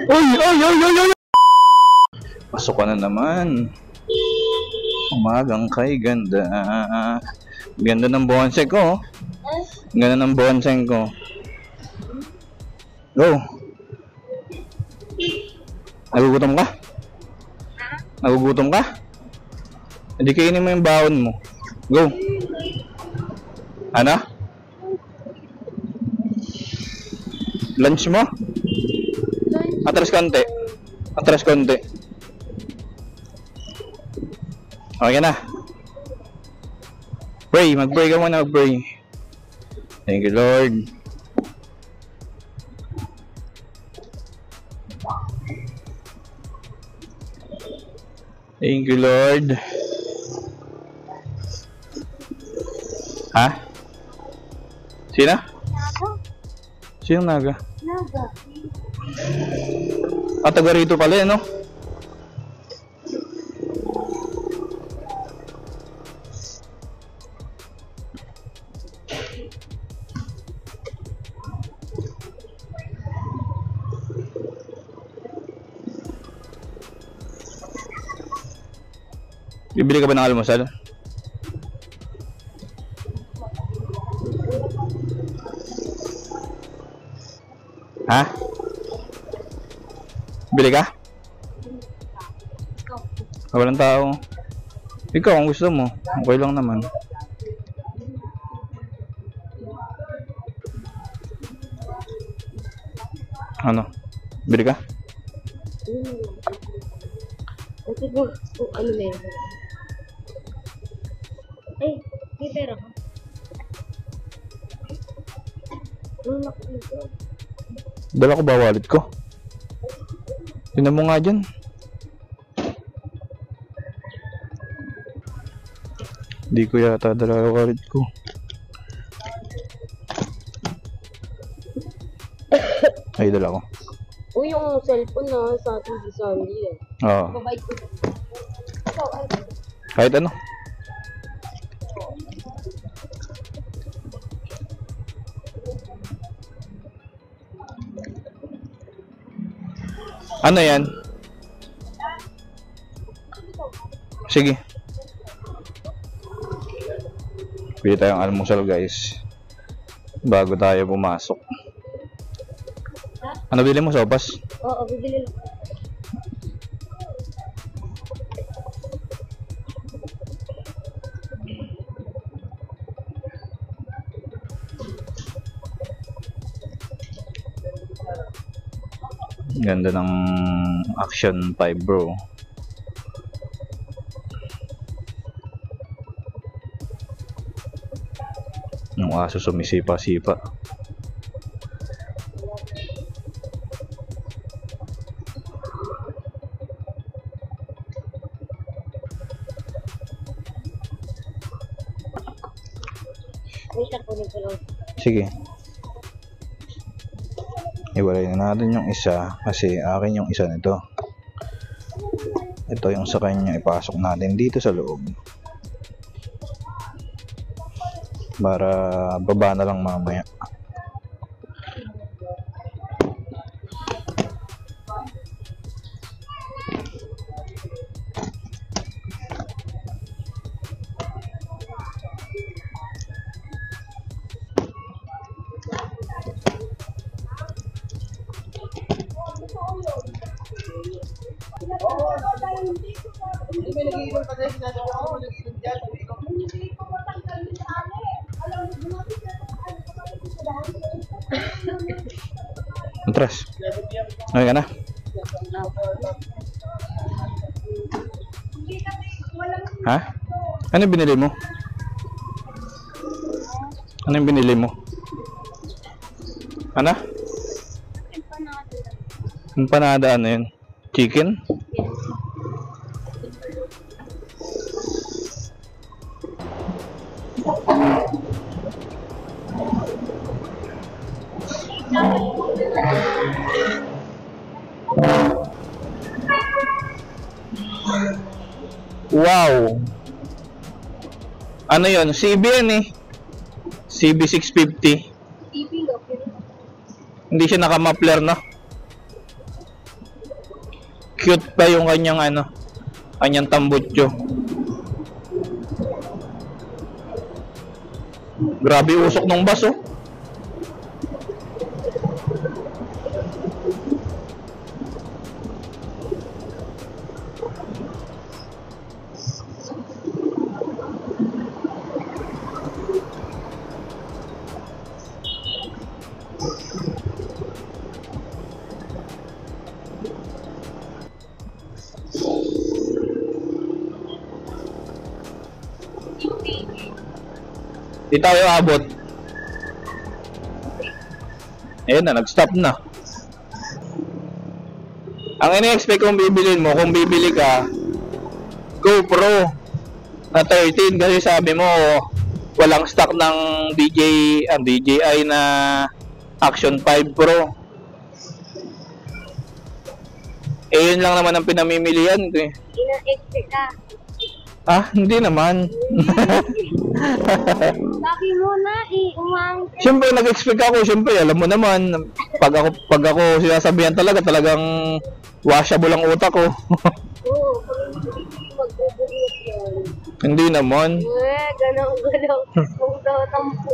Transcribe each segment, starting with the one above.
Uy! Uy! Uy! Uy! Uy! Pasok ka na naman. Umagang kay ganda. Ganda ng bonsai ko. Ganda ng bonsai ko. Go. Nagugutom ka? Nagugutom ka? Hindi kainin mo yung baon mo. Go. Ano? Lunch mo? Atras konti. Atras konti. Okay na. Pray. Mag-pray ka muna. Mag-pray. Thank you, Lord. Thank you, Lord. Ha? Sino? Naga. Sino Naga? Naga. Taga rito pala eh, no? Bibili ka ba ng almusal? Ha? Bili ka? Walang tao. Ikaw kung gusto mo, okay lang naman. Ano? Bili ka? Ito po, ano na yun? Ay, may pera ka? Ano nakikita? Dala ko ba wallet ko? Tingnan mo nga dyan. Hindi ko yata dala yung wallet ko. Ay, dala ko. Uy, yung cellphone na sa atin si Sandy eh. Oo. Mabait ko. Ikaw, ay. Kahit ano. Ano yan? Sige. Pili tayong almusal guys. Bago tayo pumasok. Ano bili mo? Sopas? Oo, bibili lang. Ganda ng Action 5 bro. Yung aso sumisipa-sipa. Wait, kunin ko lang. Sige. Iwalay na natin yung isa kasi akin yung isa nito. Ito yung sa kanya, ipasok natin dito sa loob. Para baba na lang mamaya. Atras. Okay ka na? Ha? Ano yung binili mo? Ano yung binili mo? Ano? Empanada ano yun? Chicken? Wow! Ano yun? CB yan eh. CB 650. TV, okay. Hindi siya naka-muffler, no? Cute pa yung kanyang ano, kanyang tambutso. Grabe usok ng bus, oh. Di tayo abot. Ayun na, nag-stop na. Ang ini-expect kong bibilin mo, kung bibili ka, GoPro na 13 kasi sabi mo walang stock ng DJI na Action 5 Pro. Eh yun lang naman ang pinamimilian ko eh. Ina-expect ka. Ah, hindi naman. Sabi mo na umangkin. Siyempre nag-expect ako, siyempre alam mo naman, pag ako sinasabihan talagang washable ang utak ko. Oo, pag hindi magbubuhat yan. Hindi naman. Ganaw-ganaw. Kung daw tampo.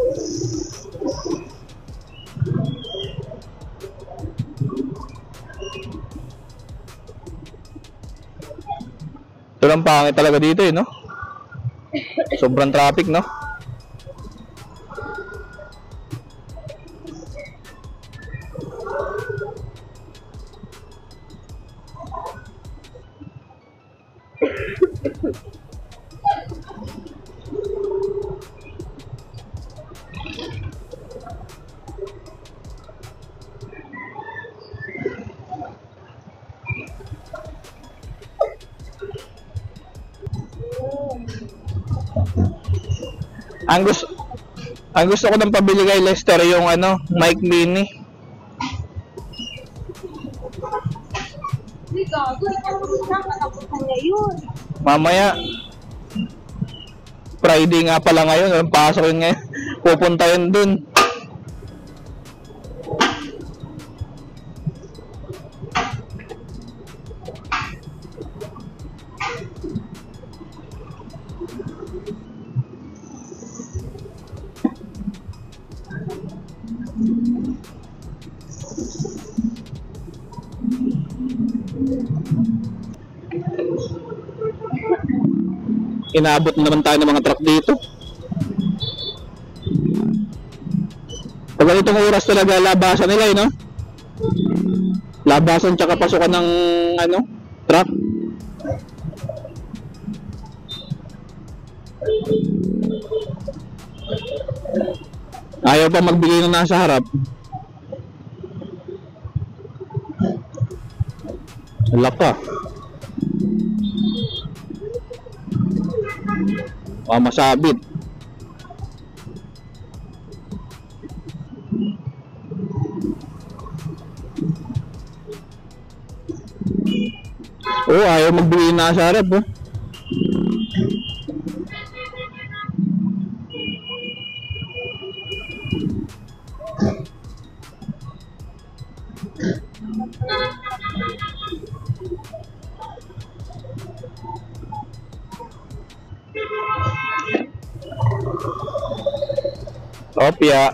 Ito lang pangit talaga dito eh, no? Sobrang traffic, no? Ang gusto ko nang pabili kay Lester yung ano, mic mini. Hindi ka, gusto ko nakatapusan niya yun. Mamaya Friday nga pala ngayon, walang pasok yun ngayon. Pupunta yun dun. Inaabot naman tayo ng mga truck dito. Pag ganitong oras talaga labasan nila, no? Labasan tsaka pasukan ng ano, truck. Ayaw pa magbigay ng nasa harap. Wala pa. Masabit. Oh, ayaw magbigay na sa harap, oh. Opya.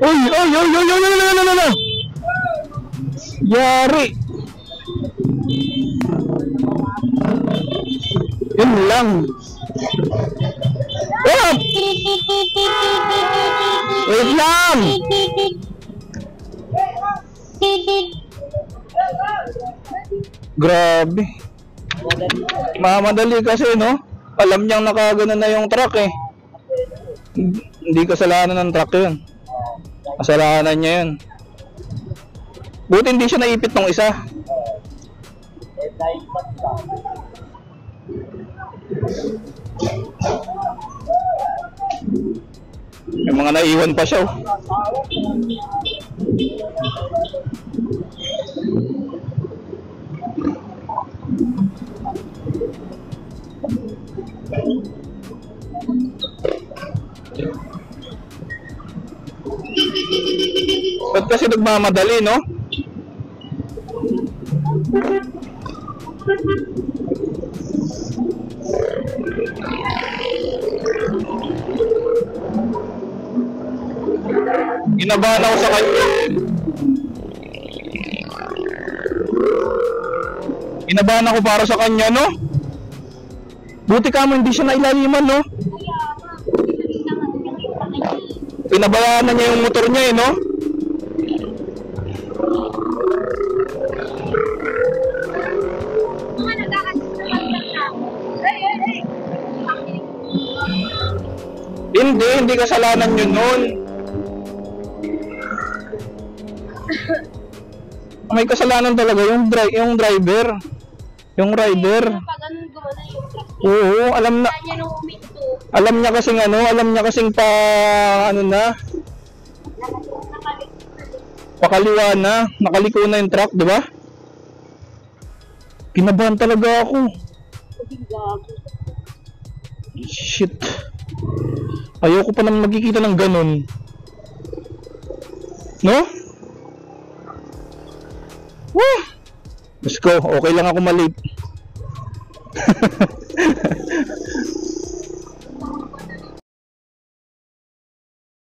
Oy. Yari. Yun lang. Oh! Wait lang. Grabe. Mamadali kasi, no? Alam niyang nakagano na yung truck eh. Hindi kasalanan ng truck yun. Kasalanan niya yun. Buti hindi siya naipit ng isa. May mga naiwan pa siya, oh. Ba't kasi nagmamadali, no? Ginabahan ako sa kanya. Ginabahan ako para sa kanya, no? Buti ka mo, hindi siya nailaliman, no? Pinabayaan na niya yung motor niya, eh, no? Hindi kasalanan yun nun. May kasalanan talaga yung driver. Yung rider. Oo, alam niya kasing pakaliwa na, nakaliko na yung truck, di ba? Kinabahan talaga ako. Shit. Ayoko pa naman magkikita ng ganun. No? Woo! Let's go. Okay lang ako malate.